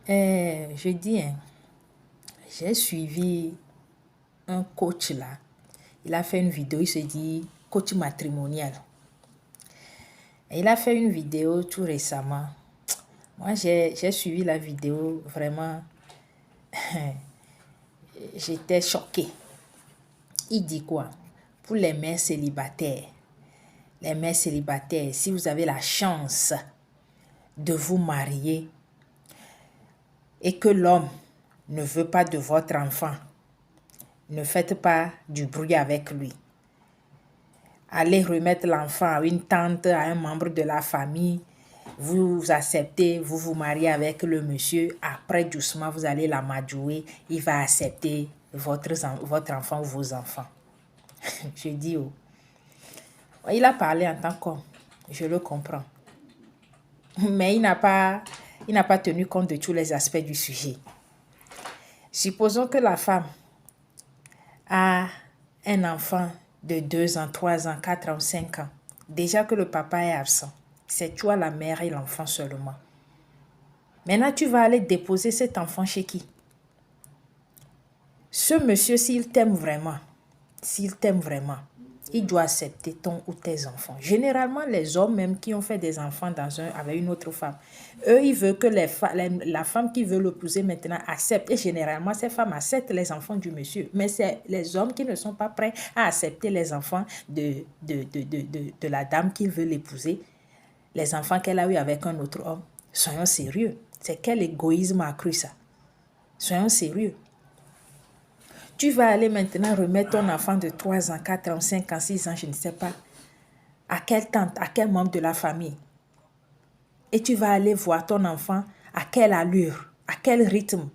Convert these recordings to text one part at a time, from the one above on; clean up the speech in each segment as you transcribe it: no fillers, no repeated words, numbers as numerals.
Je dis, hein, j'ai suivi un coach là. Il a fait une vidéo, il se dit coach matrimonial. Et il a fait une vidéo tout récemment. Moi, j'ai suivi la vidéo, vraiment, j'étais choquée. Il dit quoi? Pour les mères célibataires, si vous avez la chance de vous marier et que l'homme ne veut pas de votre enfant, ne faites pas du bruit avec lui. Allez remettre l'enfant à une tante, à un membre de la famille. Vous acceptez, vous vous mariez avec le monsieur. Après, doucement, vous allez l'amadouer. Il va accepter votre enfant ou vos enfants. Je dis, oh. Il a parlé en tant qu'homme. Je le comprends. Mais il n'a pas tenu compte de tous les aspects du sujet. Supposons que la femme a un enfant de 2 ans, 3 ans, 4 ans, 5 ans. Déjà que le papa est absent. C'est toi, la mère et l'enfant seulement. Maintenant, tu vas aller déposer cet enfant chez qui? Ce monsieur, s'il t'aime vraiment, il doit accepter ton ou tes enfants. Généralement, les hommes même qui ont fait des enfants avec une autre femme, eux, ils veulent que la femme qui veut l'épouser maintenant accepte. Et généralement, ces femmes acceptent les enfants du monsieur. Mais c'est les hommes qui ne sont pas prêts à accepter les enfants de la dame qu'ils veulent épouser. Les enfants qu'elle a eu avec un autre homme. Soyons sérieux. C'est quel égoïsme accru ça? Soyons sérieux. Tu vas aller maintenant remettre ton enfant de 3 ans, 4 ans, 5 ans, 6 ans, je ne sais pas, à quelle tante, à quel membre de la famille. Et tu vas aller voir ton enfant à quelle allure, à quel rythme.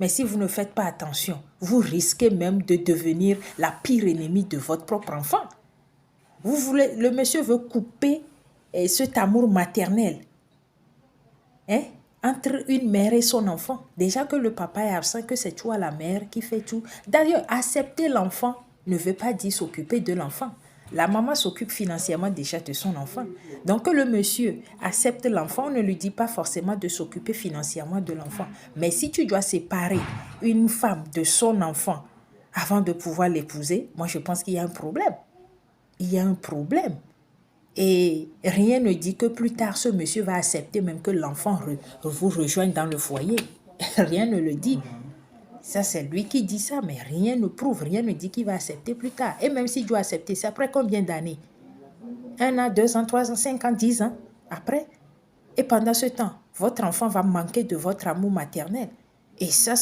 Mais si vous ne faites pas attention, vous risquez même de devenir la pire ennemie de votre propre enfant. Le monsieur veut couper cet amour maternel. Hein? Entre une mère et son enfant. Déjà que le papa est absent, que c'est toi la mère qui fait tout. D'ailleurs, accepter l'enfant ne veut pas dire s'occuper de l'enfant. La maman s'occupe financièrement déjà de son enfant. Donc que le monsieur accepte l'enfant, on ne lui dit pas forcément de s'occuper financièrement de l'enfant. Mais si tu dois séparer une femme de son enfant avant de pouvoir l'épouser, moi je pense qu'il y a un problème. Il y a un problème. Et rien ne dit que plus tard, ce monsieur va accepter même que l'enfant vous rejoigne dans le foyer. Rien ne le dit. Ça, c'est lui qui dit ça, mais rien ne prouve, rien ne dit qu'il va accepter plus tard. Et même s'il doit accepter, c'est après combien d'années? 1 an, 2 ans, 3 ans, 5 ans, 10 ans après. Et pendant ce temps, votre enfant va manquer de votre amour maternel. Et ça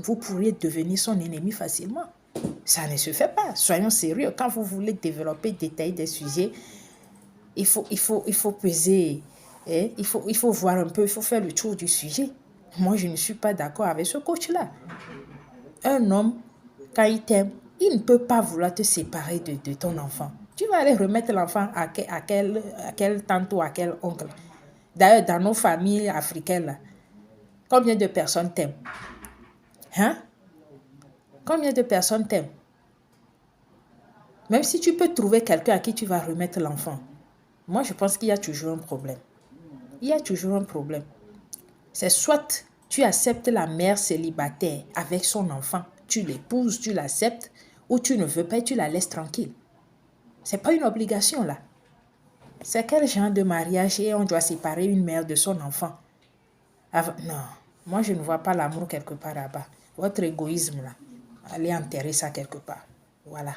vous pourriez devenir son ennemi facilement. Ça ne se fait pas. Soyons sérieux. Quand vous voulez développer, détailler des sujets, il faut peser, hein? Il faut voir un peu, il faut faire le tour du sujet. Moi, je ne suis pas d'accord avec ce coach-là. Un homme, quand il t'aime, il ne peut pas vouloir te séparer de ton enfant. Tu vas aller remettre l'enfant à quelle tante ou à quel oncle. D'ailleurs, dans nos familles africaines, là, combien de personnes t'aiment? Hein? Combien de personnes t'aiment? Même si tu peux trouver quelqu'un à qui tu vas remettre l'enfant, moi, je pense qu'il y a toujours un problème. Il y a toujours un problème. C'est soit tu acceptes la mère célibataire avec son enfant, tu l'épouses, tu l'acceptes, ou tu ne veux pas et tu la laisses tranquille. Ce n'est pas une obligation là. C'est quel genre de mariage et on doit séparer une mère de son enfant? Non, moi je ne vois pas l'amour quelque part là-bas. Votre égoïsme là, allez enterrer ça quelque part. Voilà.